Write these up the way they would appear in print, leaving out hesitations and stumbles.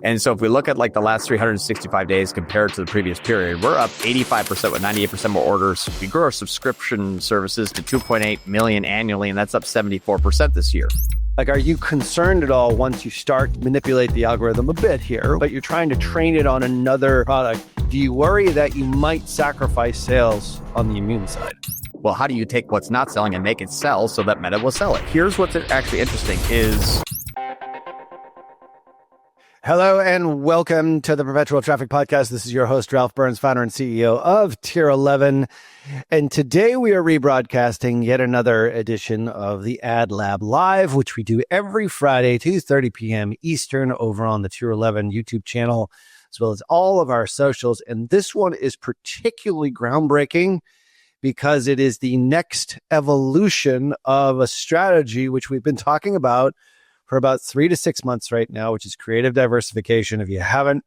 And so if we look at like the last 365 days compared to the previous period, we're up 85% with 98% more orders. We grew our subscription services to 2.8 million annually, and that's up 74% this year. Like, are you concerned at all once you start to manipulate the algorithm a bit here, but you're trying to train it on another product? Do you worry that you might sacrifice sales on the immune side? Well, how do you take what's not selling and make it sell so that Meta will sell it? Here's what's actually interesting is... Hello and welcome to the Perpetual Traffic Podcast. This is your host, Ralph Burns, founder and CEO of Tier 11. And today we are rebroadcasting yet another edition of the Ad Lab Live, which we do every Friday, 2:30 p.m. Eastern over on the Tier 11 YouTube channel, as well as all of our socials. And this one is particularly groundbreaking because it is the next evolution of a strategy which we've been talking about for about 3 to 6 months right now, which is creative diversification. If you haven't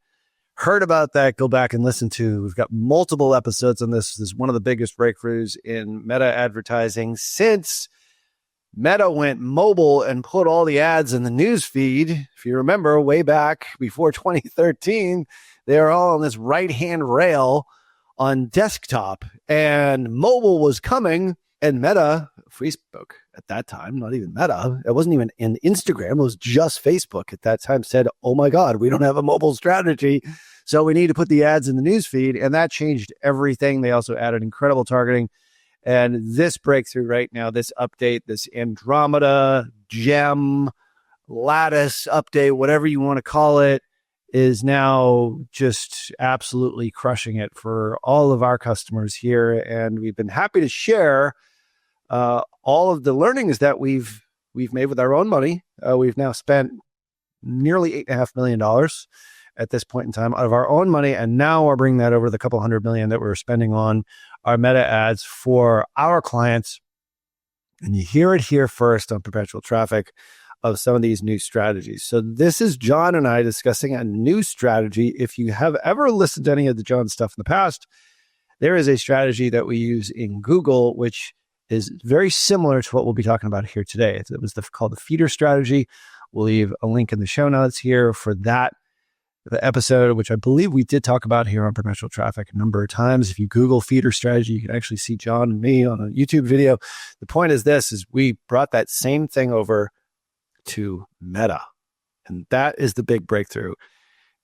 heard about that, go back and listen to. We've got multiple episodes on this. This is one of the biggest breakthroughs in meta advertising since Meta went mobile and put all the ads in the news feed. If you remember, way back before 2013, they were all on this right-hand rail on desktop, and mobile was coming, and Meta, Facebook at that time, not even Meta, it wasn't even in Instagram, it was just Facebook at that time, said, oh my God, we don't have a mobile strategy, so we need to put the ads in the newsfeed, and that changed everything. They also added incredible targeting, and this breakthrough right now, this update, this Andromeda, Gem, Lattice update, whatever you want to call it, is now just absolutely crushing it for all of our customers here, and we've been happy to share all of the learnings that we've made with our own money. We've now spent nearly $8.5 million at this point in time out of our own money, and now we're bringing that over the couple $100 million that we're spending on our meta ads for our clients. And you hear it here first on Perpetual Traffic of some of these new strategies. So this is John and I discussing a new strategy. If you have ever listened to any of the John stuff in the past, there is a strategy that we use in Google, which is very similar to what we'll be talking about here today. It was called the feeder strategy. We'll leave a link in the show notes here for that the episode, which I believe we did talk about here on Perpetual Traffic a number of times. If you Google feeder strategy, you can actually see John and me on a YouTube video. The point is this, is we brought that same thing over to Meta, and that is the big breakthrough.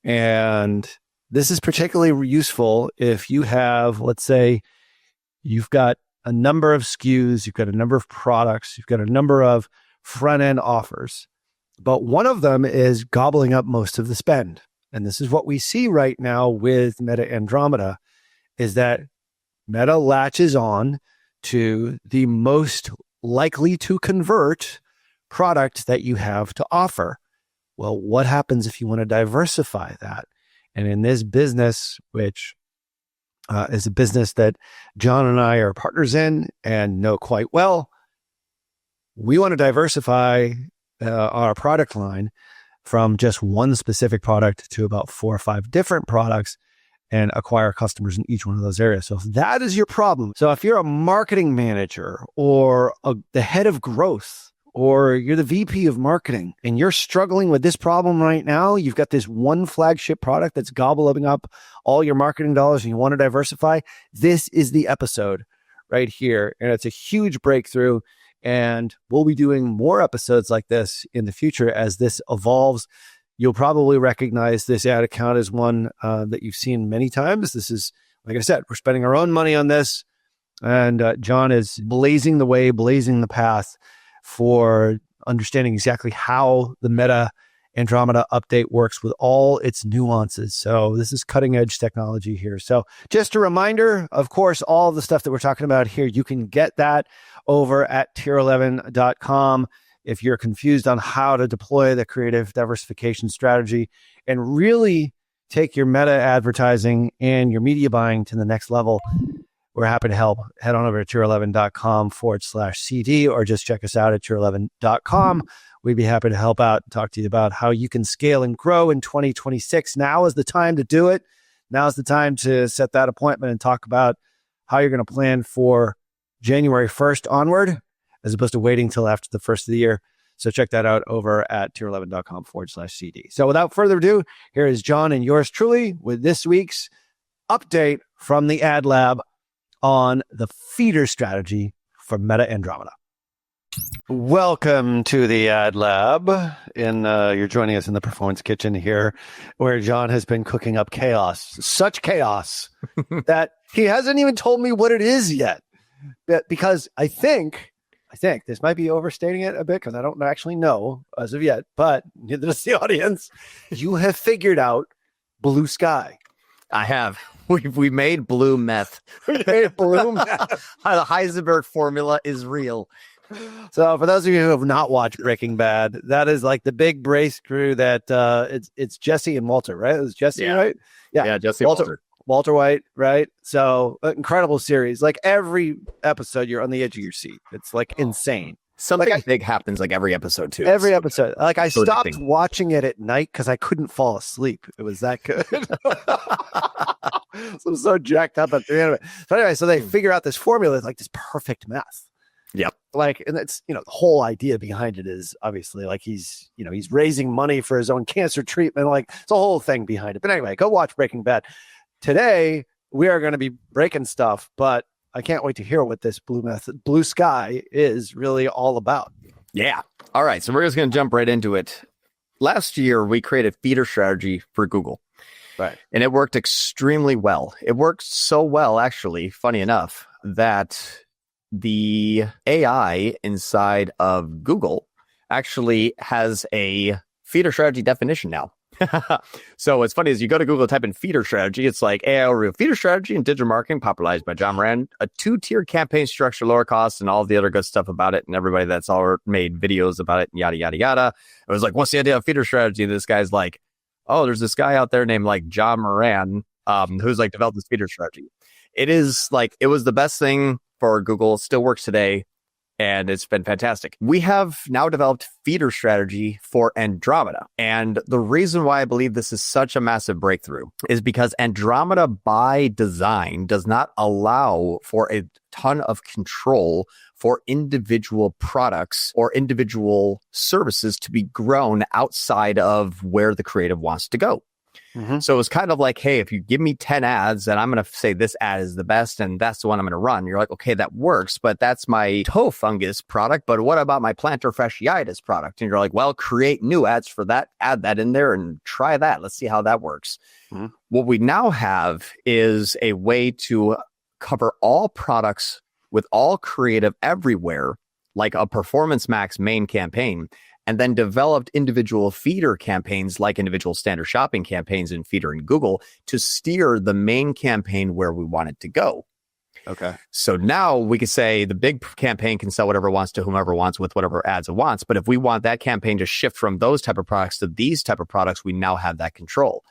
And this is particularly useful if you have, let's say, you've got a number of SKUs, you've got a number of products, you've got a number of front-end offers, but one of them is gobbling up most of the spend. And this is what we see right now with Meta Andromeda, is that Meta latches on to the most likely to convert product that you have to offer. Well, what happens if you want to diversify that? And in this business, which is a business that John and I are partners in and know quite well, we want to diversify our product line from just one specific product to about 4 or 5 different products and acquire customers in each one of those areas. So if that is your problem, so if you're a marketing manager or the head of growth, or you're the VP of marketing and you're struggling with this problem right now, you've got this one flagship product that's gobbling up all your marketing dollars and you want to diversify, this is the episode right here. And it's a huge breakthrough. And we'll be doing more episodes like this in the future as this evolves. You'll probably recognize this ad account as one that you've seen many times. This is, like I said, we're spending our own money on this. And John is blazing the way, blazing the path for understanding exactly how the Meta Andromeda update works with all its nuances. So this is cutting edge technology here. So just a reminder, of course, all the stuff that we're talking about here, you can get that over at tier11.com. If you're confused on how to deploy the creative diversification strategy and really take your meta advertising and your media buying to the next level, we're happy to help. Head on over to tier11.com/CD or just check us out at tier11.com. We'd be happy to help out and talk to you about how you can scale and grow in 2026. Now is the time to do it. Now is the time to set that appointment and talk about how you're going to plan for January 1st onward, as opposed to waiting till after the first of the year. So check that out over at tier11.com/CD. So without further ado, here is John and yours truly with this week's update from the Ad Lab on the feeder strategy for Meta Andromeda. Welcome to the Ad Lab. You're joining us in the Performance Kitchen here, where John has been cooking up chaos. Such chaos that he hasn't even told me what it is yet. Because I think this might be overstating it a bit because I don't actually know as of yet, but neither does the audience. You have figured out blue sky. I have. We made blue meth. We made blue meth. The Heisenberg formula is real. So for those of you who have not watched Breaking Bad, that is like the big brace crew that it's Jesse and Walter, right? It was Jesse, right? Yeah, Jesse Walter. Walter White, right? So incredible series. Like every episode, you're on the edge of your seat. It's like insane. Something big happens like every episode too. Every episode. Like I so stopped addicting. watching it at night because I couldn't fall asleep. It was that good. So I'm so jacked up at the end of it. So anyway, so they figure out this formula. It's like this perfect meth. Yep. Like, and it's, the whole idea behind it is obviously like he's raising money for his own cancer treatment. Like it's a whole thing behind it. But anyway, go watch Breaking Bad. Today, we are going to be breaking stuff, but I can't wait to hear what this blue sky is really all about. Yeah. All right. So we're just going to jump right into it. Last year, we created feeder strategy for Google. Right. And it worked extremely well. It worked so well, actually, funny enough, that the AI inside of Google actually has a feeder strategy definition now. So what's funny is you go to Google, type in feeder strategy. It's like AI overview feeder strategy and digital marketing popularized by John Moran, a 2-tier campaign structure, lower cost, and all the other good stuff about it. And everybody that's all made videos about it, and yada, yada, yada. It was like, what's the idea of feeder strategy? This guy's like, oh, there's this guy out there named like John Moran, who's like developed this feeder strategy. It is like, it was the best thing for Google, still works today, and it's been fantastic. We have now developed feeder strategy for Andromeda. And the reason why I believe this is such a massive breakthrough is because Andromeda by design does not allow for a ton of control for individual products or individual services to be grown outside of where the creative wants to go. Mm-hmm. So it's kind of like, hey, if you give me 10 ads and I'm going to say this ad is the best and that's the one I'm going to run. You're like, okay, that works, but that's my toe fungus product. But what about my plantar fasciitis product? And you're like, well, create new ads for that, add that in there and try that. Let's see how that works. Mm-hmm. What we now have is a way to cover all products with all creative everywhere, like a Performance Max main campaign. And then developed individual feeder campaigns like individual standard shopping campaigns in feeder in Google to steer the main campaign where we want it to go. Okay. So now we could say the big campaign can sell whatever it wants to whomever wants with whatever ads it wants. But if we want that campaign to shift from those type of products to these type of products, we now have that control.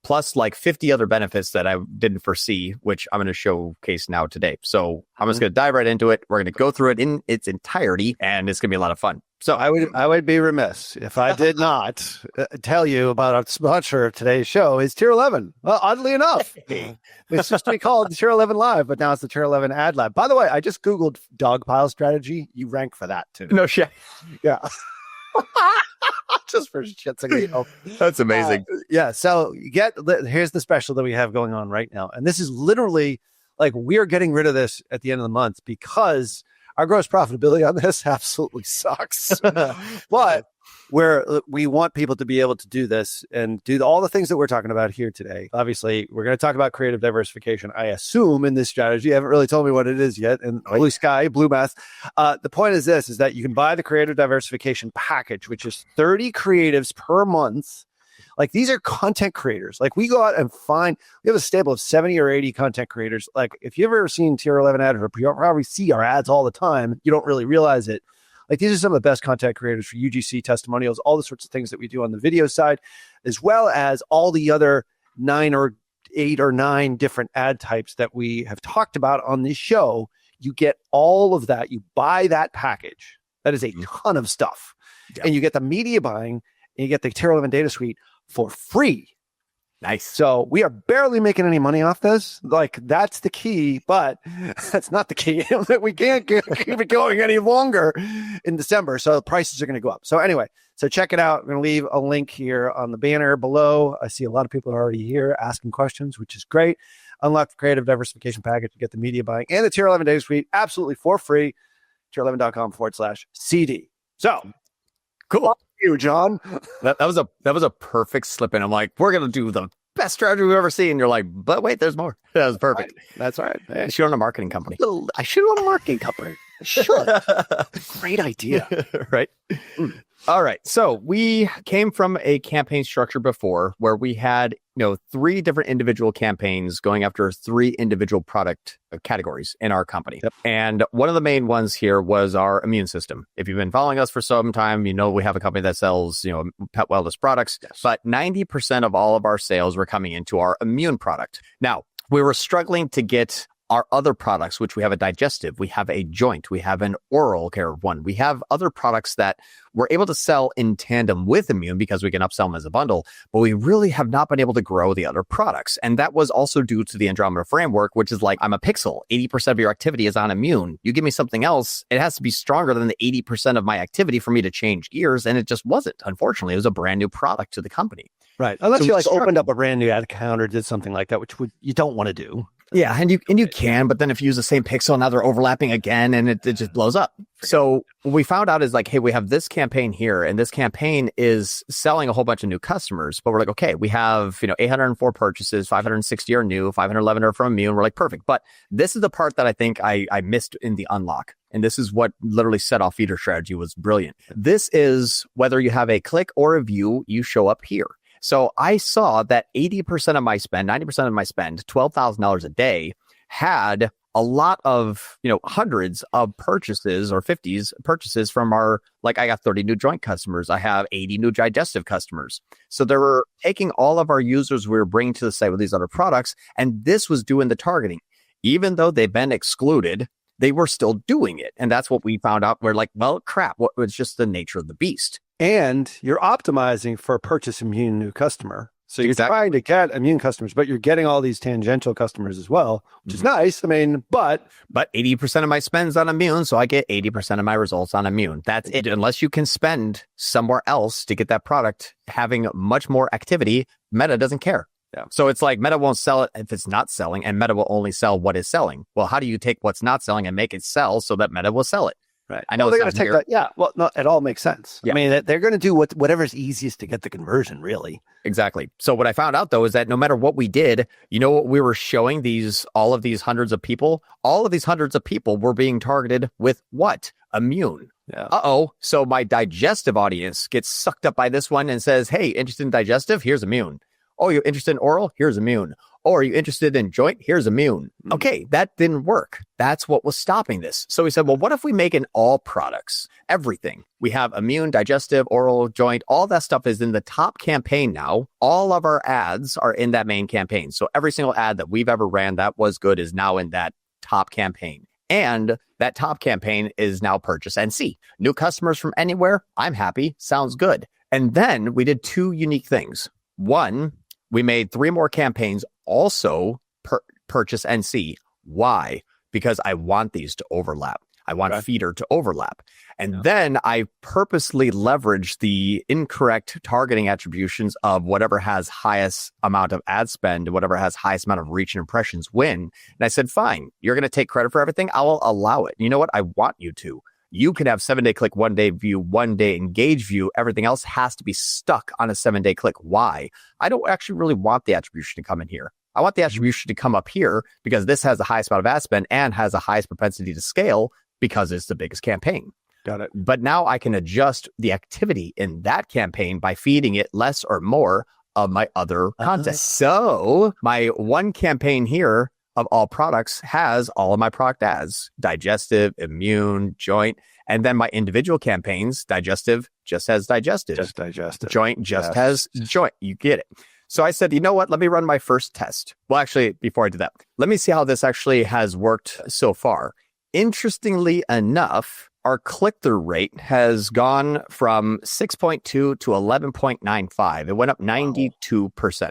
Plus like 50 other benefits that I didn't foresee, which I'm going to showcase now today. So I'm just going to dive right into it. We're going to go through it in its entirety, and it's going to be a lot of fun. So I would be remiss if I did not tell you about our sponsor of today's show is Tier 11. Well, oddly enough, it's just to be called Tier 11 Live, but now it's the Tier 11 Ad Lab. By the way, I just Googled dog pile strategy. You rank for that too. No shit. Yeah. Just for shits and giggles. That's amazing. Yeah. So here's the special that we have going on right now. And this is literally like we are getting rid of this at the end of the month because our gross profitability on this absolutely sucks. But we want people to be able to do this and do all the things that we're talking about here today. Obviously, we're going to talk about creative diversification, I assume, in this strategy. You haven't really told me what it is yet. And blue sky, blue math. The point is this, is that you can buy the creative diversification package, which is 30 creatives per month. Like these are content creators. Like we go out and we have a stable of 70 or 80 content creators. Like if you've ever seen Tier 11 ads, or you probably see our ads all the time, you don't really realize it. Like these are some of the best content creators for UGC testimonials, all the sorts of things that we do on the video side, as well as all the other 9 or 8 or 9 different ad types that we have talked about on this show. You get all of that. You buy that package. That is a ton of stuff. Yeah. And you get the media buying and you get the Tier 11 data suite for free. Nice. So we are barely making any money off this. Like, that's the key, but that's not the key. We can't keep it going any longer in December. So the prices are going to go up. So anyway, so check it out. I'm going to leave a link here on the banner below. I see a lot of people are already here asking questions, which is great. Unlock the Creative Diversification Package to get the media buying and the Tier 11 Day Suite absolutely for free. tier11.com/CD. So Cool. Fuck you, John. That was a perfect slip in. I'm like, we're gonna do the best strategy we've ever seen. And you're like, but wait, there's more. That was perfect. Right. That's right. I should own a marketing company. I should own a marketing company. I should. Great idea. Right? All right. So we came from a campaign structure before where we had, 3 different individual campaigns going after 3 individual product categories in our company. Yep. And one of the main ones here was our immune system. If you've been following us for some time, we have a company that sells, pet wellness products, yes. But 90% of all of our sales were coming into our immune product. Now, we were struggling to get our other products, which we have a digestive, we have a joint, we have an oral care one. We have other products that we're able to sell in tandem with immune because we can upsell them as a bundle, but we really have not been able to grow the other products. And that was also due to the Andromeda framework, which is like, I'm a pixel, 80% of your activity is on immune. You give me something else, it has to be stronger than the 80% of my activity for me to change gears. And it just wasn't, unfortunately. It was a brand new product to the company. Right. Unless you opened up a brand new ad account or did something like that, which you don't want to do. Yeah, and you can, but then if you use the same pixel, now they're overlapping again, and it just blows up. So what we found out is like, hey, we have this campaign here, and this campaign is selling a whole bunch of new customers. But we're like, okay, we have 804 purchases, 560 are new, 511 are from immune. We're like, perfect. But this is the part that I think I missed in the unlock. And this is what literally set off feeder strategy was brilliant. This is whether you have a click or a view, you show up here. So I saw that 80% of my spend, 90% of my spend, $12,000 a day, had a lot of, hundreds of purchases or 50s purchases from I got 30 new joint customers. I have 80 new digestive customers. So they were taking all of our users we were bringing to the site with these other products, and this was doing the targeting. Even though they've been excluded, they were still doing it. And that's what we found out. We're like, well, crap, it's just the nature of the beast. And you're optimizing for a purchase immune new customer. So you're trying to get immune customers, but you're getting all these tangential customers as well, which is nice. I mean, but 80% of my spend's on immune, so I get 80% of my results on immune. That's it. Unless you can spend somewhere else to get that product having much more activity, Meta doesn't care. Yeah. So it's like Meta won't sell it if it's not selling, and Meta will only sell what is selling. Well, how do you take what's not selling and make it sell so that Meta will sell it? Right. I know they're going to take that. Yeah. Well, no, it all makes sense. Yeah. I mean, they're going to do whatever's easiest to get the conversion, really. Exactly. So what I found out, though, is that no matter what we did, what we were showing all of these hundreds of people were being targeted with what? Immune. Yeah. So my digestive audience gets sucked up by this one and says, hey, interested in digestive? Here's immune. Oh, you're interested in oral? Here's immune. Oh, are you interested in joint? Here's immune. Okay, that didn't work. That's what was stopping this. So we said, well, what if we make an all products? Everything. We have immune, digestive, oral, joint, all that stuff is in the top campaign now. All of our ads are in that main campaign. So every single ad that we've ever ran that was good is now in that top campaign. And that top campaign is now purchase NC. New customers from anywhere. I'm happy. Sounds good. And then we did 2 unique things. One, we made 3 more campaigns also purchase NC. Why? Because I want these to overlap. I want feeder to overlap. And then I purposely leveraged the incorrect targeting attributions of whatever has highest amount of ad spend, whatever has highest amount of reach and impressions win. And I said, fine, you're going to take credit for everything. I will allow it. You know what? I want you to. You can have 7-day click, 1-day view, 1-day engage view. Everything else has to be stuck on a 7-day click. Why? I don't actually really want the attribution to come in here. I want the attribution to come up here because this has the highest amount of ad spend and has the highest propensity to scale because it's the biggest campaign. Got it. But now I can adjust the activity in that campaign by feeding it less or more of my other content. So my one campaign here of all products has all of my product ads, digestive, immune, joint, and then my individual campaigns, digestive just has digestive. Just digestive. Joint just has joint. You get it. So I said, you know what? Let me run my first test. Well, actually, before I do that, let me see how this actually has worked so far. Interestingly enough, our click-through rate has gone from 6.2 to 11.95. It went up 92%.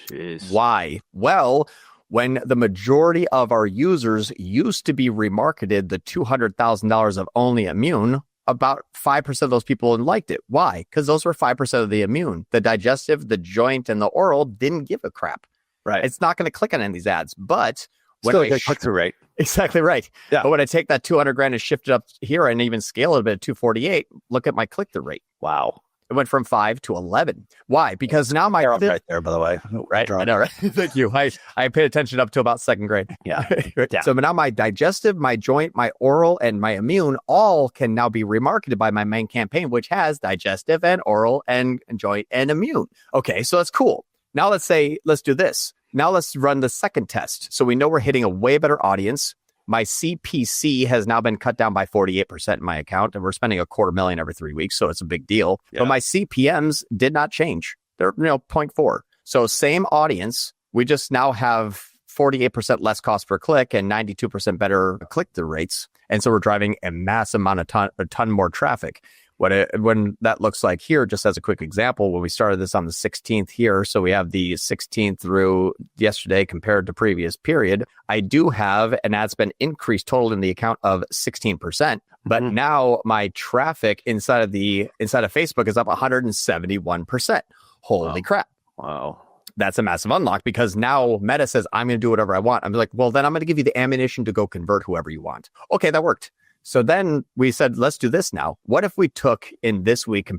Jeez. Why? Well, when the majority of our users used to be remarketed the $200,000 of only immune, about 5% of those people liked it. Why? Because those were 5% of the immune. The digestive, the joint, and the oral didn't give a crap. Right. It's not going to click on any of these ads. But when Still a good click-through rate. Exactly right. Yeah. But when I take that 200 grand and shift it up here and even scale it a bit at 248, look at my click-through rate. Wow. It went from 5 to 11. Why? Because now my right there, by the way. Right. I know, right? Thank you. I paid attention up to about second grade. Yeah. Yeah. So now my digestive, my joint, my oral, and my immune all can now be remarketed by my main campaign, which has digestive and oral and joint and immune. Okay, so that's cool. Now let's do this. Now let's run the second test. So we know we're hitting a way better audience. My CPC has now been cut down by 48% in my account, and we're spending $250,000 every 3 weeks, so it's a big deal. Yeah. But my CPMs did not change. They're 0.4. So same audience, we just now have 48% less cost per click and 92% better click-through rates. And so we're driving a mass amount of a ton more traffic. When that looks like here, just as a quick example, when we started this on the 16th here, so we have the 16th through yesterday compared to previous period, I do have an ad spend increase total in the account of 16%. But now my traffic inside of Facebook is up 171%. Holy crap. Wow. That's a massive unlock because now Meta says, I'm going to do whatever I want. I'm like, well, then I'm going to give you the ammunition to go convert whoever you want. Okay, that worked. So then we said, let's do this now. What if we took in this week,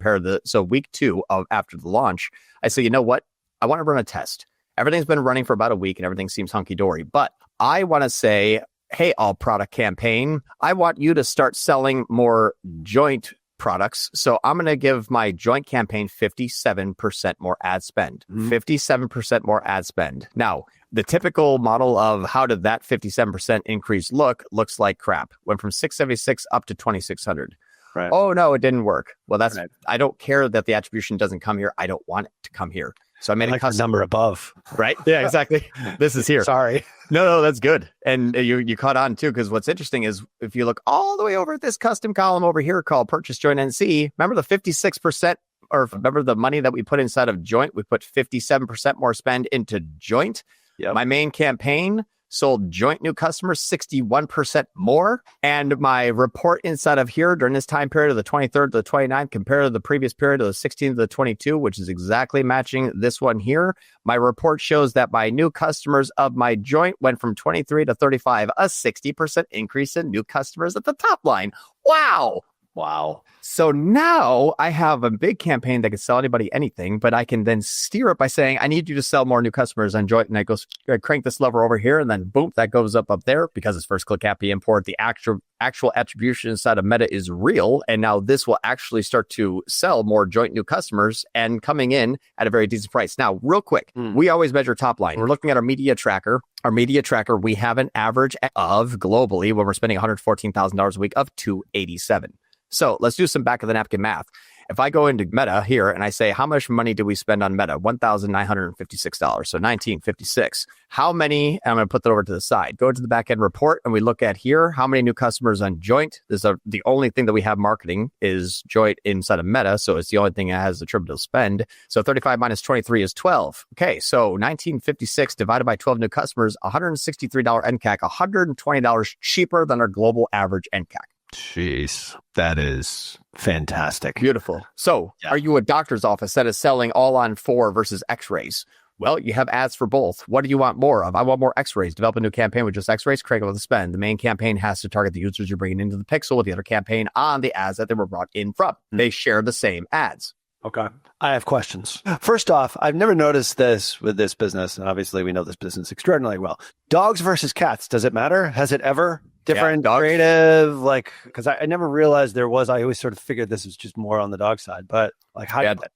so week 2 of after the launch, I said, you know what? I want to run a test. Everything's been running for about a week and everything seems hunky-dory. But I want to say, hey, all product campaign, I want you to start selling more joint products. So I'm going to give my joint campaign 57% more ad spend. 57% more ad spend. Now, the typical model of how did that 57% increase looks like crap. Went from 676 up to 2600. Right. Oh, no, it didn't work. Well, that's right. I don't care that the attribution doesn't come here. I don't want it to come here. So I made a custom number above. Right? Yeah, exactly. This is here. Sorry. No, that's good. And you caught on too, because what's interesting is if you look all the way over at this custom column over here called Purchase Joint NC, remember the 56%, or remember the money that we put inside of Joint? We put 57% more spend into Joint. Yep. My main campaign sold joint new customers 61% more. And my report inside of here during this time period of the 23rd to the 29th compared to the previous period of the 16th to the 22, which is exactly matching this one here. My report shows that my new customers of my joint went from 23 to 35, a 60% increase in new customers at the top line. Wow. So now I have a big campaign that can sell anybody anything, but I can then steer it by saying, I need you to sell more new customers on Joint. And I crank this lever over here and then boom, that goes up there because it's first click happy import. The actual attribution inside of Meta is real. And now this will actually start to sell more Joint new customers and coming in at a very decent price. Now, real quick, we always measure top line. We're looking at our media tracker. Our media tracker, we have an average of globally when we're spending $114,000 a week of $287. So let's do some back of the napkin math. If I go into Meta here and I say, how much money do we spend on Meta? $1,956. So $1,956. How many? And I'm going to put that over to the side. Go to the back end report and we look at here, how many new customers on Joint? The only thing that we have marketing is Joint inside of Meta. So it's the only thing that has attributable spend. So 35 minus 23 is 12. Okay. So 1956 divided by 12 new customers, $163 NCAC, $120 cheaper than our global average NCAC. Jeez, that is fantastic. Beautiful. So Are you a doctor's office that is selling all on 4 versus x-rays? Well, you have ads for both. What do you want more of? I want more x-rays. Develop a new campaign with just x-rays, crank it with the spend. The main campaign has to target the users you're bringing into the pixel with the other campaign on the ads that they were brought in from. They share the same ads. Okay. I have questions. First off, I've never noticed this with this business, and obviously we know this business extraordinarily well. Dogs versus cats, does it matter? Has it ever? Different creative, because I never realized there was. I always sort of figured this was just more on the dog side, but how do you that?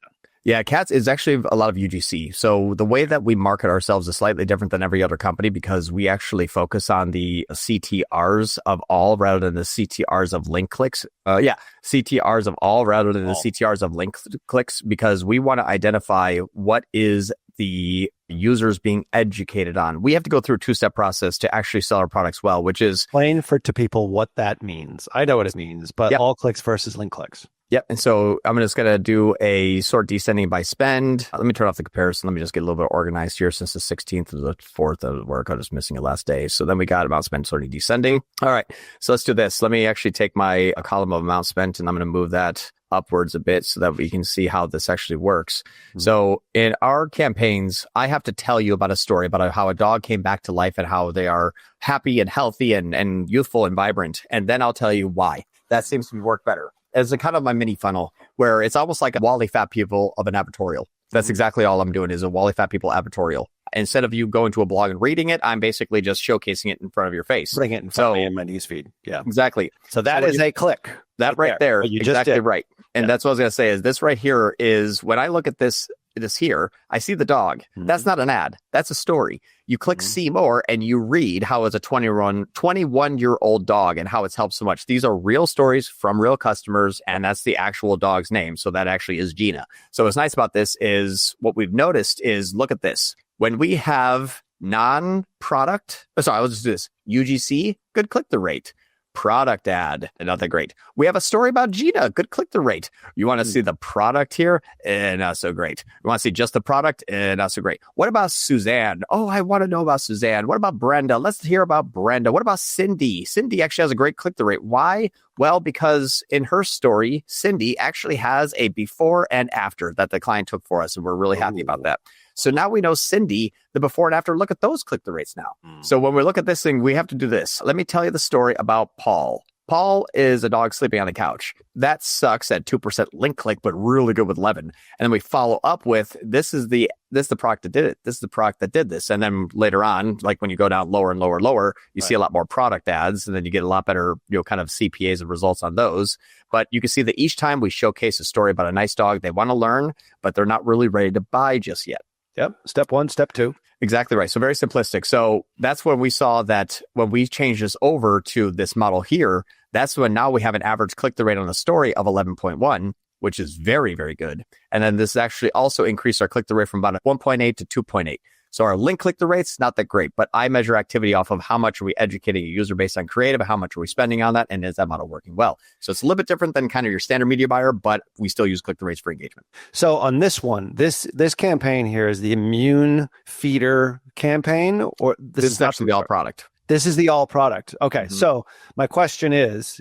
Yeah, cats is actually a lot of UGC. So the way that we market ourselves is slightly different than every other company because we actually focus on the CTRs of all rather than the CTRs of link clicks. CTRs of all rather than the CTRs of link clicks because we want to identify what is the users being educated on. We have to go through a 2-step process to actually sell our products well, which is explain to people what that means. I know what it means, but all clicks versus link clicks. Yep. And so I'm just going to do a sort descending by spend. Let me turn off the comparison. Let me just get a little bit organized here since the 16th to the 4th of work. I was missing it last day. So then we got amount spent sorting descending. All right. So let's do this. Let me actually take a column of amount spent, and I'm going to move that upwards a bit so that we can see how this actually works. Mm-hmm. So in our campaigns, I have to tell you about a story about how a dog came back to life and how they are happy and healthy and youthful and vibrant. And then I'll tell you why. That seems to work better. As a kind of my mini funnel where it's almost like a Wally Fat People of an advertorial. That's exactly all I'm doing is a Wally Fat People advertorial. Instead of you going to a blog and reading it, I'm basically just showcasing it in front of your face. Putting it in front of me in my newsfeed. Yeah, exactly. So that is a click. That right there. You exactly just right. And that's what I was going to say is this right here is when I look at this here, I see the dog. Mm-hmm. That's not an ad. That's a story. You click see more and you read how it's a 21-year-old dog and how it's helped so much. These are real stories from real customers, and that's the actual dog's name. So that actually is Gina. So what's nice about this is what we've noticed is look at this. When we have non-product, I'll just do this. UGC, good click-through rate. Product ad, not that great. We have a story about Gina, good click-through rate. You want to see the product here? Not so great. You want to see just the product? Not so great. What about Suzanne? Oh, I want to know about Suzanne. What about Brenda? Let's hear about Brenda. What about Cindy? Cindy actually has a great click-through rate. Why? Well, because in her story, Cindy actually has a before and after that the client took for us, and we're really happy about that. So now we know Cindy, the before and after. Look at those click-through rates now. So when we look at this thing, we have to do this. Let me tell you the story about Paul. Paul is a dog sleeping on the couch. That sucks at 2% link click, but really good with 11. And then we follow up with this is the product that did it. This is the product that did this. And then later on, like when you go down lower and lower, you see a lot more product ads, and then you get a lot better, kind of CPAs and results on those. But you can see that each time we showcase a story about a nice dog, they want to learn, but they're not really ready to buy just yet. Yep. Step 1, step 2. Exactly right. So very simplistic. So that's when we saw that when we changed this over to this model here, that's when now we have an average click-through rate on the story of 11.1, which is very, very good. And then this actually also increased our click-through rate from about 1.8 to 2.8. So our link click-through rate's not that great, but I measure activity off of how much are we educating a user based on creative, how much are we spending on that, and is that model working well? So it's a little bit different than kind of your standard media buyer, but we still use click-through rates for engagement. So on this one, this campaign here is the immune feeder campaign, or this is actually the all product. This is the all product. Okay. Mm-hmm. So my question is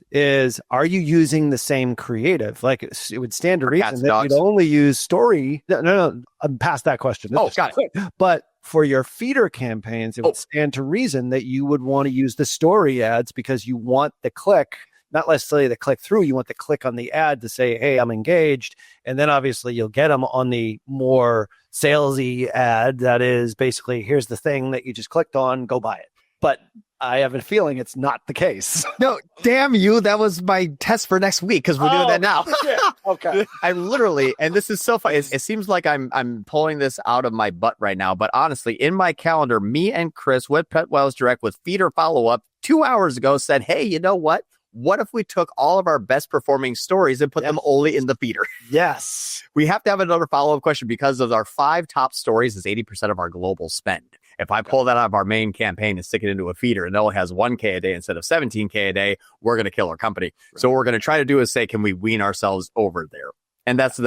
are you using the same creative? Like it would stand to reason that you'd only use story. No, I'm past that question. Got it. But for your feeder campaigns, it would stand to reason that you would want to use the story ads because you want the click, not necessarily the click through. You want the click on the ad to say, hey, I'm engaged. And then obviously you'll get them on the more salesy ad that is basically, here's the thing that you just clicked on, go buy it. But I have a feeling it's not the case. No, damn you. That was my test for next week because we're doing that now. Okay. I literally, and this is so funny. It seems like I'm pulling this out of my butt right now. But honestly, in my calendar, me and Chris with Pet Wellness Direct with feeder follow-up 2 hours ago said, hey, you know what? What if we took all of our best performing stories and put them only in the feeder? Yes. We have to have another follow-up question because of our 5 top stories is 80% of our global spend. If I pull that out of our main campaign and stick it into a feeder and it only has 1K a day instead of 17K a day, we're going to kill our company. Right. So what we're going to try to do is say, can we wean ourselves over there? And that's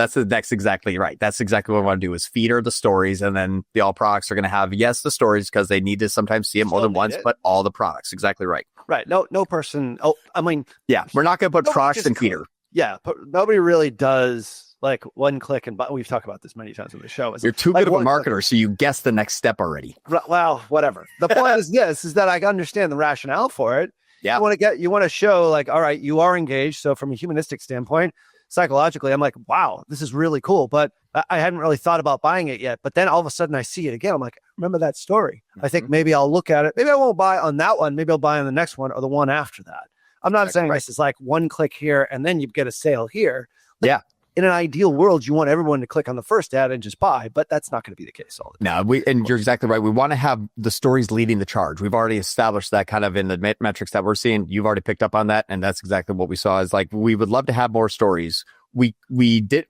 exactly right. That's exactly what we want to do is feeder the stories. And then the all products are going to have, yes, the stories because they need to sometimes see it more than once, but all the products. Exactly right. Right. No person. Oh, I mean. Yeah. We're not going to put products in feeder. Yeah. Nobody really does like one click and we've talked about this many times on the show. You're too good of a marketer, so you guess the next step already. Well, whatever. The point is that I understand the rationale for it. Yeah. You want to show like, all right, you are engaged. So from a humanistic standpoint, psychologically, I'm like, wow, this is really cool. But I hadn't really thought about buying it yet. But then all of a sudden I see it again. I'm like, remember that story? Mm-hmm. I think maybe I'll look at it. Maybe I won't buy on that one. Maybe I'll buy on the next one or the one after that. I'm not saying this is like one click here and then you get a sale here. Yeah. In an ideal world, you want everyone to click on the first ad and just buy, but that's not going to be the case all the time. No, and you're exactly right. We want to have the stories leading the charge. We've already established that kind of in the metrics that we're seeing. You've already picked up on that, and that's exactly what we saw. Is like we would love to have more stories. We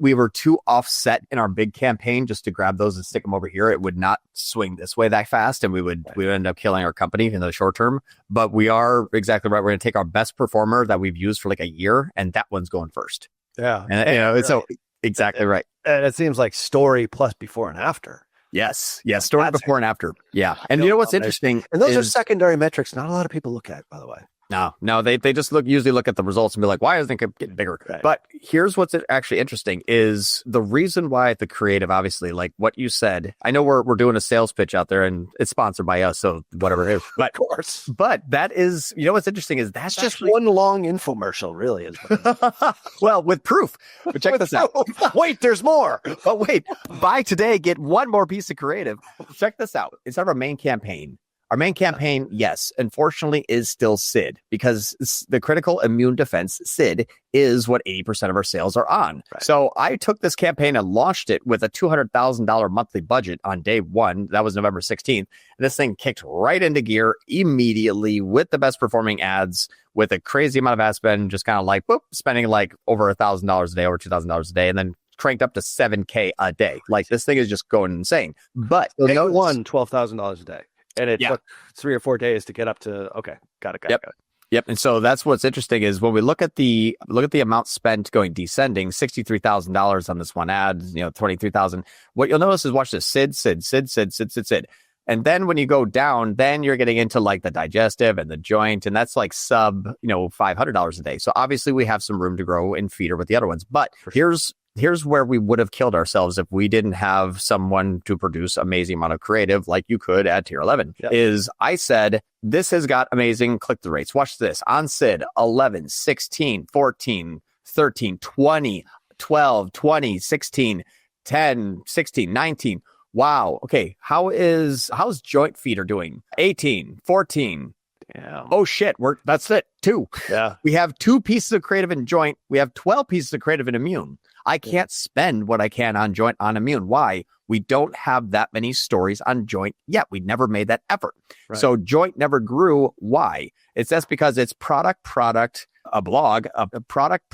were too offset in our big campaign just to grab those and stick them over here. It would not swing this way that fast, and we would end up killing our company in the short term. But we are exactly right. We're going to take our best performer that we've used for like a year, and that one's going first. Yeah. And it's so exactly right. And it seems like story plus before and after. Yes. Story That's before and after. Yeah. And you know what's interesting? And those are secondary metrics not a lot of people look at, by the way. No, they just usually look at the results and be like, why isn't it getting bigger? Right. But here's what's actually interesting is the reason why the creative, obviously, like what you said, I know we're doing a sales pitch out there and it's sponsored by us, so whatever it is. But, of course. But that is, what's interesting is that's just actually one long infomercial, really. Is well, with proof. But check this out. Wait, there's more. But wait, buy today, get one more piece of creative. Check this out. It's our main campaign. Our main campaign, yes, unfortunately, is still SID because the critical immune defense SID is what 80% of our sales are on. Right. So I took this campaign and launched it with a $200,000 monthly budget on day one. That was November 16th. And this thing kicked right into gear immediately with the best performing ads, with a crazy amount of ad spend, just kind of like spending like over $1,000 a day, over $2,000 a day, and then cranked up to $7,000 a day. Like this thing is just going insane. But so won $12,000 a day. And it took 3 or 4 days to get up to, got it. Yep. And so that's what's interesting is when we look at the amount spent going descending, $63,000 on this one ad, $23,000. What you'll notice is watch this SID. And then when you go down, then you're getting into like the digestive and the joint, and that's like sub, $500 a day. So obviously we have some room to grow in feeder with the other ones. But here's where we would have killed ourselves if we didn't have someone to produce amazing amount of creative like you could at tier 11. Yep. Is I said, this has got amazing click-through rates. Watch this. On SID, 11, 16, 14, 13, 20, 12, 20, 16, 10, 16, 19. Wow. Okay. How's joint feeder doing? 18, 14. Yeah. Oh shit. That's it. 2. Yeah. We have 2 pieces of creative in joint. We have 12 pieces of creative in immune. I can't spend what I can on joint on immune. Why? We don't have that many stories on joint yet. We never made that effort. Right. So joint never grew. Why? That's because it's product, a blog, a product.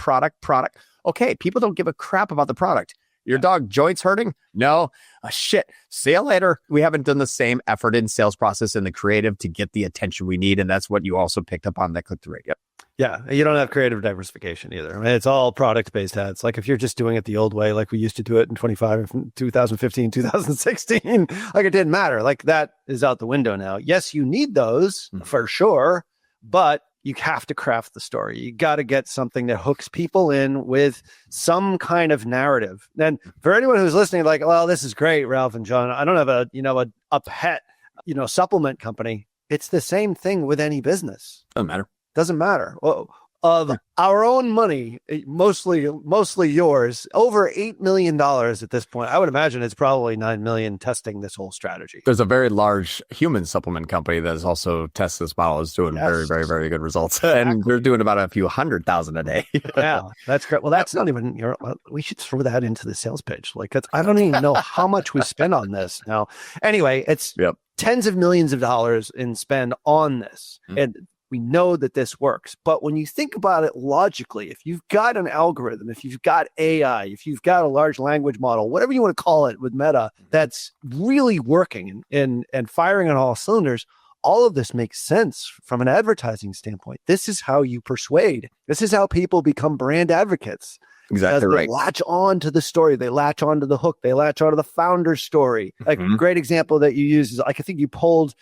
Okay. People don't give a crap about the product. Your dog joints hurting? No. Shit. See you later. We haven't done the same effort in sales process and the creative to get the attention we need. And that's what you also picked up on that click-through rate. Yep. Yeah. You don't have creative diversification either. I mean, it's all product-based ads. Like if you're just doing it the old way, like we used to do it in 2015, 2016, like it didn't matter. Like that is out the window now. Yes, you need those for sure, but you have to craft the story. You got to get something that hooks people in with some kind of narrative. And for anyone who's listening, like, well, this is great, Ralph and John. I don't have a pet, supplement company. It's the same thing with any business. Doesn't matter. Well, of our own money, mostly yours, over $8 million at this point. I would imagine it's probably $9 million testing this whole strategy. There's a very large human supplement company that is also tested this model, is doing very, very, very good results. Exactly. And they're doing about a few 100,000 a day. Yeah, that's great. Well, that's not even we should throw that into the sales page. Like I don't even know how much we spend on this now. Anyway, it's tens of millions of dollars in spend on this. And we know that this works. But when you think about it logically, if you've got an algorithm, if you've got AI, if you've got a large language model, whatever you want to call it with Meta, that's really working and firing on all cylinders, all of this makes sense from an advertising standpoint. This is how you persuade. This is how people become brand advocates. Exactly right. They latch on to the story. They latch on to the hook. They latch on to the founder's story. Like a great example that you use is like, I think you pulled,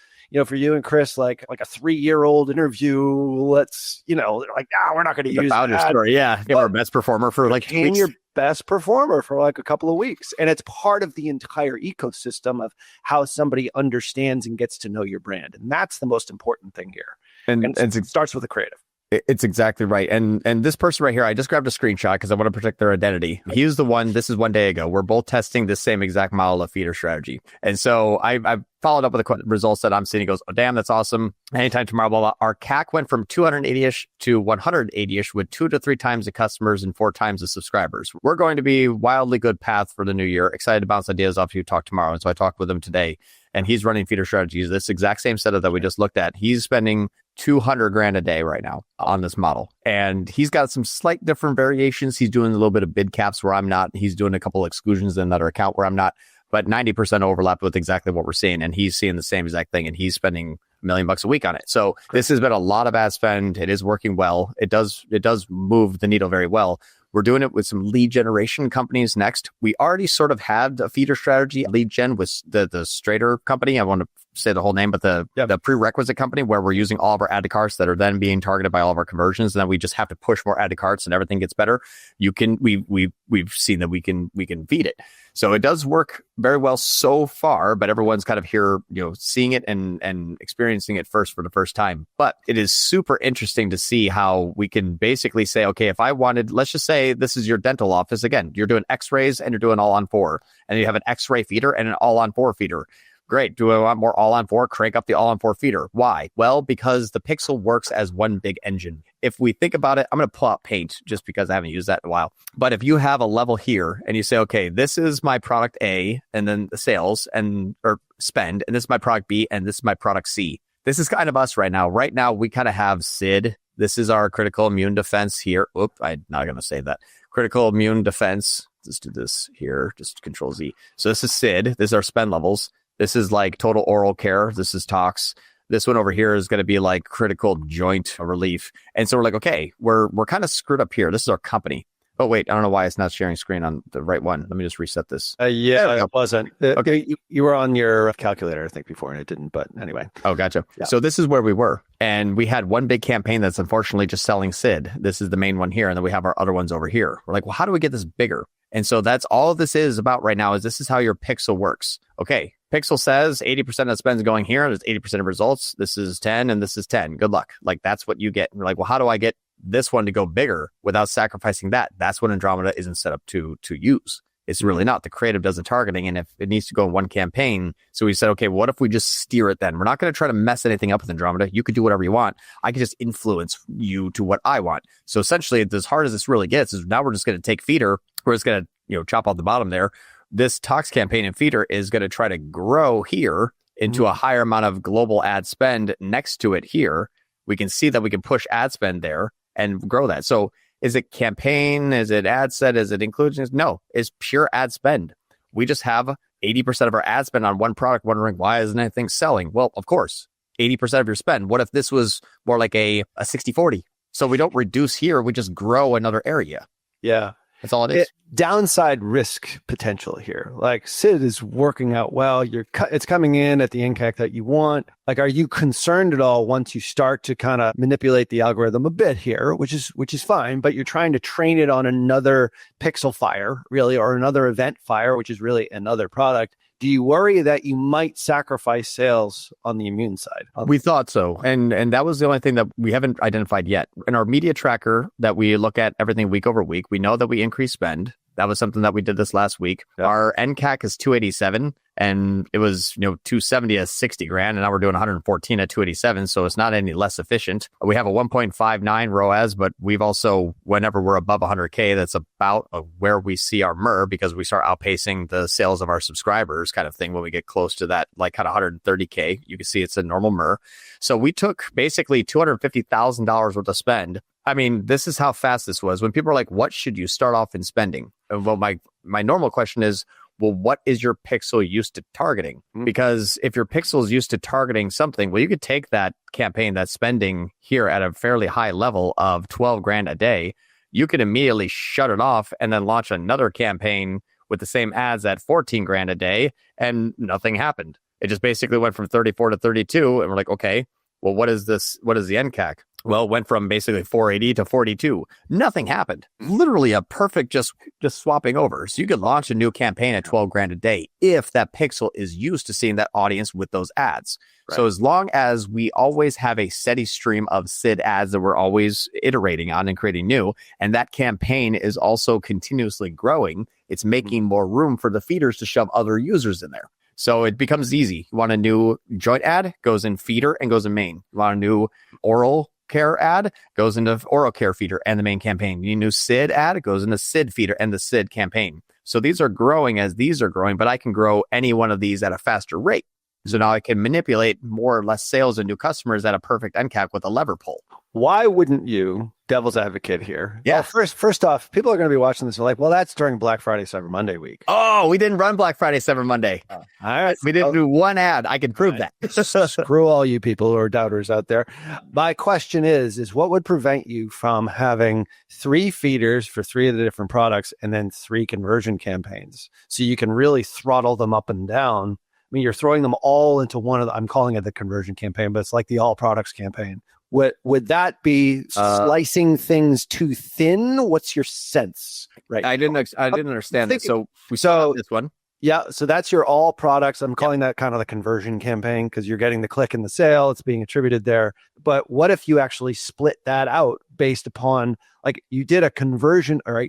for you and Chris, like a 3-year-old interview. Let's, they're like, we're not going to use the founder story. Yeah. Give our best performer for like 2 weeks. Your best performer for like a couple of weeks. And it's part of the entire ecosystem of how somebody understands and gets to know your brand. And that's the most important thing here. And it starts with the creative. It's exactly right. And this person right here, I just grabbed a screenshot because I want to protect their identity. He's the one, this is 1 day ago. We're both testing the same exact model of feeder strategy. And so I followed up with the results that I'm seeing. He goes, oh, damn, that's awesome. Anytime tomorrow, blah, blah. Our CAC went from 280-ish to 180-ish with 2 to 3 times the customers and 4 times the subscribers. We're going to be wildly good path for the new year. Excited to bounce ideas off you talk tomorrow. And so I talked with him today, and he's running feeder strategies. This exact same setup that we just looked at. He's spending $200,000 a day right now on this model. And he's got some slight different variations. He's doing a little bit of bid caps where I'm not. He's doing a couple of exclusions in another account where I'm not, but 90% overlap with exactly what we're seeing. And he's seeing the same exact thing, and he's spending $1 million a week on it. So this has been a lot of ad spend. It is working well. It does move the needle very well. We're doing it with some lead generation companies next. We already sort of had a feeder strategy. Lead gen was the Strader company. I want to say the whole name, but the prerequisite company where we're using all of our add to carts that are then being targeted by all of our conversions. And then we just have to push more add to carts and everything gets better. We've seen that we can feed it. So it does work very well so far, but everyone's kind of here, seeing it and experiencing it for the first time. But it is super interesting to see how we can basically say, okay, if I wanted, let's just say this is your dental office. Again, you're doing x-rays and you're doing all on 4, and you have an x-ray feeder and an all on 4 feeder. Great. Do I want more all on 4? Crank up the all on 4 feeder. Why? Well, because the pixel works as one big engine. If we think about it, I'm going to pull out paint just because I haven't used that in a while. But if you have a level here and you say, okay, this is my product A, and then the sales or spend, and this is my product B, and this is my product C. This is kind of us right now. Right now, we kind of have SID. This is our critical immune defense here. I'm not going to say that. Critical immune defense. Let's do this here. Just Control Z. So this is SID. This is our spend levels. This is like total oral care. This is tox. This one over here is going to be like critical joint relief. And so we're like, okay, we're kind of screwed up here. This is our company. Oh, wait, I don't know why it's not sharing screen on the right one. Let me just reset this. It wasn't. Okay. You were on your calculator, I think, before, and it didn't. But anyway. Oh, gotcha. Yeah. So this is where we were. And we had one big campaign that's unfortunately just selling SID. This is the main one here. And then we have our other ones over here. We're like, well, how do we get this bigger? And so that's all this is about right now is this is how your pixel works. Okay. Pixel says 80% of spend is going here. There's 80% of results. This is 10 and this is 10. Good luck. Like that's what you get. And we're like, well, how do I get this one to go bigger without sacrificing that? That's what Andromeda isn't set up to use. It's really not. The creative does the targeting. And if it needs to go in one campaign, so we said, okay, what if we just steer it then? We're not going to try to mess anything up with Andromeda. You could do whatever you want. I can just influence you to what I want. So essentially, as hard as this really gets, is now we're just going to take feeder. We're just going to, chop off the bottom there. This Tox campaign and feeder is going to try to grow here into a higher amount of global ad spend next to it here. We can see that we can push ad spend there and grow that. So is it campaign? Is it ad set? Is it inclusion? No, it's pure ad spend. We just have 80% of our ad spend on one product, wondering why isn't anything selling? Well, of course, 80% of your spend. What if this was more like a 60-40? So we don't reduce here. We just grow another area. Yeah. That's all it is. Downside risk potential here. Like SID is working out well. It's coming in at the NCAC that you want. Like, are you concerned at all once you start to kind of manipulate the algorithm a bit here, which is fine, but you're trying to train it on another pixel fire, really, or another event fire, which is really another product. Do you worry that you might sacrifice sales on the immune side? We thought so. And that was the only thing that we haven't identified yet. In our media tracker that we look at everything week over week, we know that we increase spend. That was something that we did this last week. Yeah. Our NCAC is 287 and it was, 270 at 60 grand. And now we're doing 114 at 287. So it's not any less efficient. We have a 1.59 ROAS, but we've also, whenever we're above 100K, that's about where we see our MER because we start outpacing the sales of our subscribers kind of thing. When we get close to that, like kind of 130K, you can see it's a normal MER. So we took basically $250,000 worth of spend. I mean, this is how fast this was. When people are like, what should you start off in spending? Well, my normal question is, well, what is your pixel used to targeting? Because if your pixel is used to targeting something, well, you could take that campaign, that spending here at a fairly high level of 12 grand a day. You could immediately shut it off and then launch another campaign with the same ads at 14 grand a day and nothing happened. It just basically went from 34 to 32. And we're like, okay, well, what is this? What is the NCAC? Well, it went from basically 480 to 42. Nothing happened. Literally a perfect just swapping over. So you could launch a new campaign at 12 grand a day if that pixel is used to seeing that audience with those ads. Right. So as long as we always have a steady stream of SID ads that we're always iterating on and creating new, and that campaign is also continuously growing, it's making more room for the feeders to shove other users in there. So it becomes easy. You want a new joint ad, goes in feeder and goes in main. You want a new oral care ad, goes into oral care feeder and the main campaign. You need a new SID ad, it goes into SID feeder and the SID campaign. So these are growing as these are growing, but I can grow any one of these at a faster rate. So now I can manipulate more or less sales and new customers at a perfect end cap with a lever pull. Why wouldn't you, devil's advocate here? Yeah. Well, first off, people are going to be watching this and like, well, that's during Black Friday, Cyber Monday week. Oh, we didn't run Black Friday, Cyber Monday. All right. We didn't do one ad. I can prove that. Screw all you people who are doubters out there. My question is what would prevent you from having 3 feeders for 3 of the different products and then 3 conversion campaigns so you can really throttle them up and down? I mean, you're throwing them all into one of the, I'm calling it the conversion campaign, but it's like the all products campaign. Would that be slicing things too thin? What's your sense? Right. I didn't understand that. So we saw this one. Yeah. So that's your all products. I'm calling that kind of the conversion campaign because you're getting the click and the sale. It's being attributed there. But what if you actually split that out based upon, like, you did a conversion, or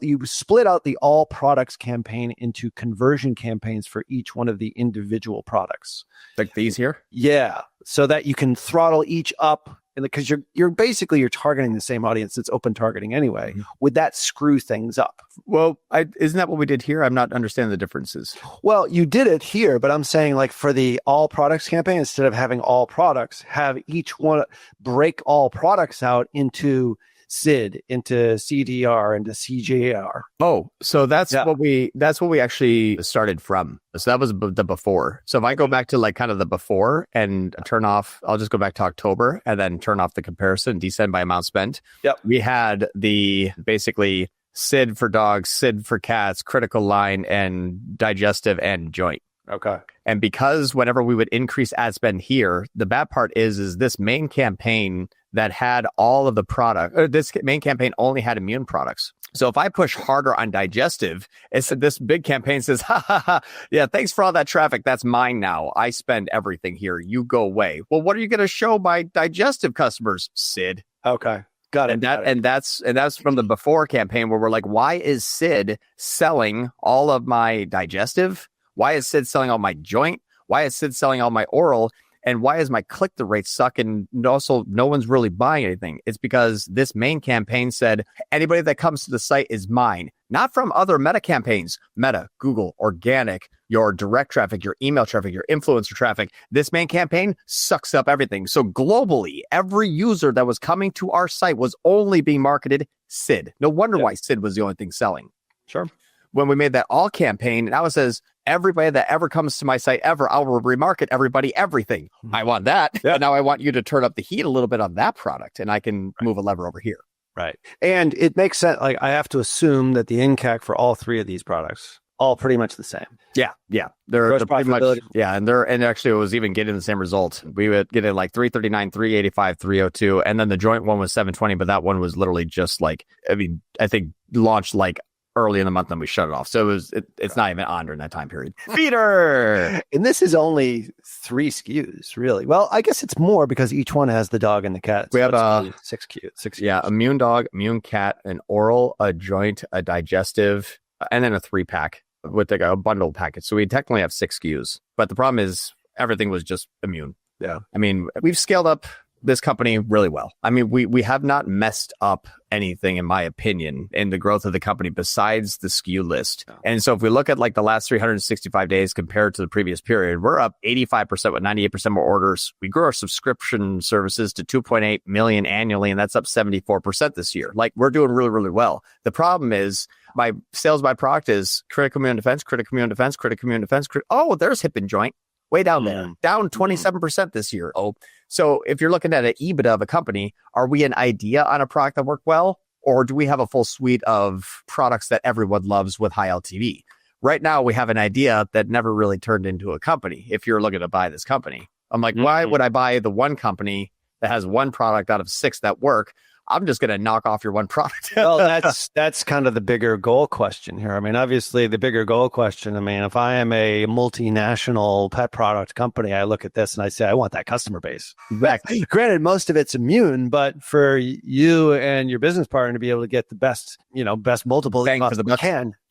you split out the all products campaign into conversion campaigns for each one of the individual products, like these here? Yeah, so that you can throttle each up, and because you're basically targeting the same audience. It's open targeting anyway. Mm-hmm. Would that screw things up? Well, isn't that what we did here? I'm not understanding the differences. Well, you did it here, but I'm saying, like, for the all products campaign, instead of having all products, have each one break all products out into SID, into CTR, into CJR. Oh, so that's what we actually started from. So that was the before. So if I go back to like kind of the before and turn off, I'll just go back to October and then turn off the comparison, descend by amount spent. Yep. We had the basically SID for dogs, SID for cats, critical line, and digestive and joint. Okay. And because whenever we would increase ad spend here, the bad part is this main campaign that had all of the product, or this main campaign only had immune products. So if I push harder on digestive, this big campaign says, ha ha ha, yeah, thanks for all that traffic. That's mine now. I spend everything here. You go away. Well, what are you going to show my digestive customers? SID. Okay. Got it. And that's from the before campaign where we're like, why is SID selling all of my digestive? Why is SID selling all my joint? Why is SID selling all my oral? And why is my click-through rate suck? And also, no one's really buying anything. It's because this main campaign said, anybody that comes to the site is mine. Not from other Meta campaigns. Meta, Google, organic, your direct traffic, your email traffic, your influencer traffic. This main campaign sucks up everything. So globally, every user that was coming to our site was only being marketed SID. No wonder why SID was the only thing selling. Sure. When we made that all campaign, now it says, everybody that ever comes to my site ever, I will remarket everybody everything. I want that. Yeah. But now I want you to turn up the heat a little bit on that product, and I can move a lever over here. Right. And it makes sense. Like, I have to assume that the NCAC for all 3 of these products, all pretty much the same. Yeah. They're pretty much, and actually it was even getting the same result. We would get it like 339, 385, 302, and then the joint one was 720, but that one was literally just like, I think launched like early in the month, and we shut it off. So it's not even on during that time period. Feeder! And this is only 3 SKUs, really. Well, I guess it's more because each one has the dog and the cat. So we have 6 SKUs. Yeah, immune dog, immune cat, an oral, a joint, a digestive, and then a 3-pack with like a bundle package. So we technically have 6 SKUs. But the problem is everything was just immune. Yeah. I mean, we've scaled up this company really well. I mean, we have not messed up anything, in my opinion, in the growth of the company besides the SKU list. And so if we look at like the last 365 days compared to the previous period, we're up 85% with 98% more orders. We grew our subscription services to 2.8 million annually, and that's up 74% this year. Like, we're doing really, really well. The problem is my sales by product is critical immune defense, critical immune defense, critical immune defense. Oh, there's hip and joint. Way down there, down 27% this year. Oh, so if you're looking at an EBITDA of a company, are we an idea on a product that worked well? Or do we have a full suite of products that everyone loves with high LTV? Right now, we have an idea that never really turned into a company. If you're looking to buy this company, I'm like, why would I buy the one company that has one product out of 6 that work? I'm just going to knock off your one product. Well, that's kind of the bigger goal question here. I mean, obviously the bigger goal question, I mean, if I am a multinational pet product company, I look at this and I say, I want that customer base. Exactly. Granted, most of it's immune, but for you and your business partner to be able to get the best multiple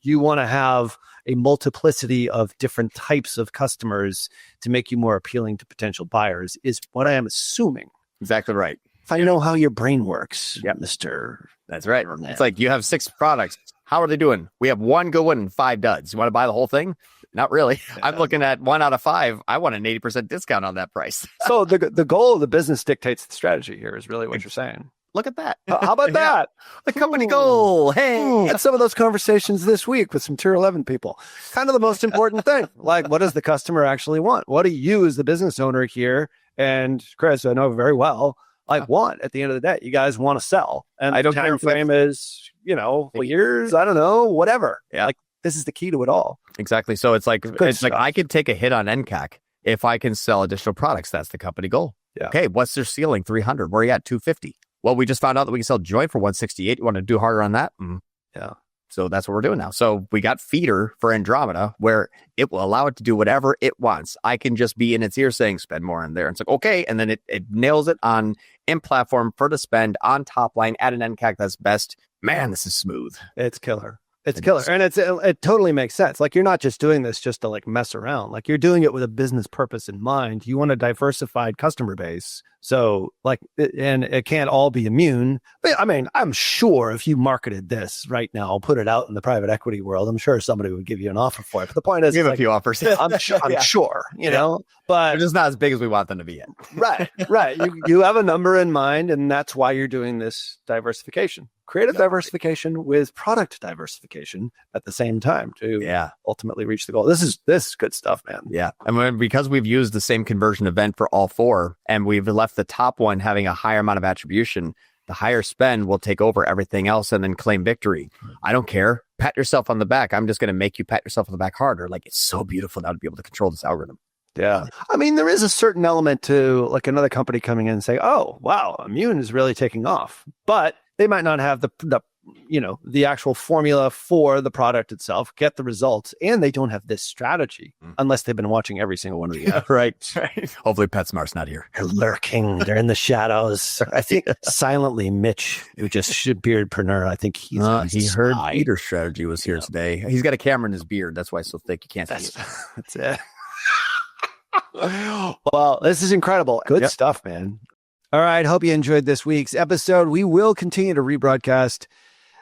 you want to have a multiplicity of different types of customers to make you more appealing to potential buyers, is what I am assuming. Exactly right. I know how your brain works, Mr. That's right. It's like you have 6 products. How are they doing? We have 1 good one and 5 duds. You want to buy the whole thing? Not really. I'm looking at 1 out of 5. I want an 80% discount on that price. So the goal of the business dictates the strategy here is really what you're saying. Look at that. How about that? The company goal. Hey. Had some of those conversations this week with some Tier 11 people. Kind of the most important thing. Like, what does the customer actually want? What do you as the business owner here, and Chris, I know very well, want at the end of the day? You guys want to sell. And I don't the care time if frame is, years, I don't know, whatever. Yeah. Like, this is the key to it all. Exactly. So it's like stuff. I could take a hit on NCAC if I can sell additional products. That's the company goal. Yeah. Okay, what's their ceiling? 300. Where are you at? 250. Well, we just found out that we can sell joint for 168. You want to do harder on that? Yeah. So that's what we're doing now. So we got feeder for Andromeda where it will allow it to do whatever it wants. I can just be in its ear saying spend more in there. And it's like, okay. And then it nails it on in platform for the spend on top line at an NCAC that's best. Man, this is smooth. It's killer. It's killer. And it totally makes sense. Like, you're not just doing this just to like mess around. Like, you're doing it with a business purpose in mind. You want a diversified customer base. So and it can't all be immune. But I mean, I'm sure if you marketed this right now, put it out in the private equity world, I'm sure somebody would give you an offer for it. But the point is, we have a few offers. I'm sure, but they're just not as big as we want them to be yet. Right. You have a number in mind, and that's why you're doing this diversification. Creative diversification with product diversification at the same time to ultimately reach the goal. This is good stuff, man. Yeah. And because we've used the same conversion event for all 4 and we've left the top one having a higher amount of attribution, the higher spend will take over everything else and then claim victory. I don't care. Pat yourself on the back. I'm just going to make you pat yourself on the back harder. Like, it's so beautiful now to be able to control this algorithm. Yeah. I mean, there is a certain element to like another company coming in and saying, oh, wow, Immune is really taking off. But they might not have the actual formula for the product itself, get the results, and they don't have this strategy unless they've been watching every single one of the right. Hopefully PetSmart's not here. They're lurking. They're in the shadows. I think silently Mitch, who just beardpreneur, I think he heard Peter's strategy was here today. He's got a camera in his beard. That's why it's so thick. You can't see it. That's it. Well, this is incredible. Good stuff, man. All right. Hope you enjoyed this week's episode. We will continue to rebroadcast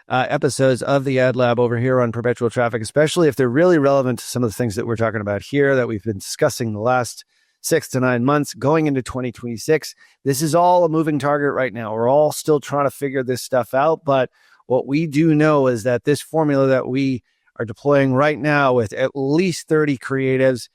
episodes of the Ad Lab over here on Perpetual Traffic, especially if they're really relevant to some of the things that we're talking about here that we've been discussing the last 6 to 9 months going into 2026. This is all a moving target right now. We're all still trying to figure this stuff out. But what we do know is that this formula that we are deploying right now with at least 30 creatives,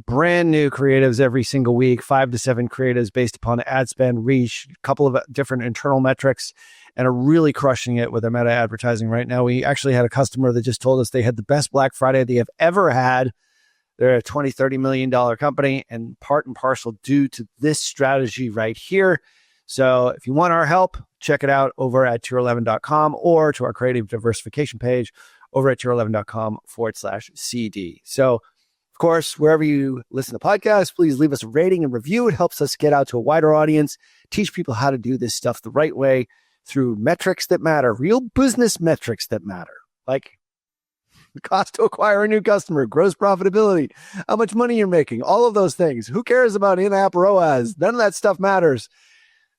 brand new creatives every single week, 5 to 7 creatives based upon ad spend, reach, a couple of different internal metrics, and are really crushing it with their meta advertising right now. We actually had a customer that just told us they had the best Black Friday they have ever had. They're a $20-30 million company, and part and parcel due to this strategy right here. So if you want our help, check it out over at tier11.com or to our creative diversification page over at tier11.com/CD. So, of course, wherever you listen to podcasts, please leave us a rating and review. It helps us get out to a wider audience, teach people how to do this stuff the right way through metrics that matter, real business metrics that matter, like the cost to acquire a new customer, gross profitability, how much money you're making, all of those things. Who cares about in-app ROAS? None of that stuff matters.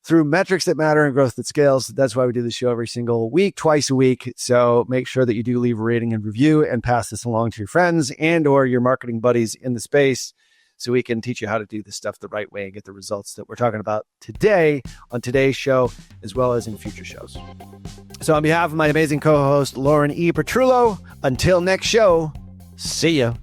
Through metrics that matter and growth that scales. That's why we do the show every single week, twice a week. So make sure that you do leave a rating and review and pass this along to your friends and or your marketing buddies in the space so we can teach you how to do this stuff the right way and get the results that we're talking about today on today's show, as well as in future shows. So on behalf of my amazing co-host, Lauren E. Petrullo, until next show, see ya.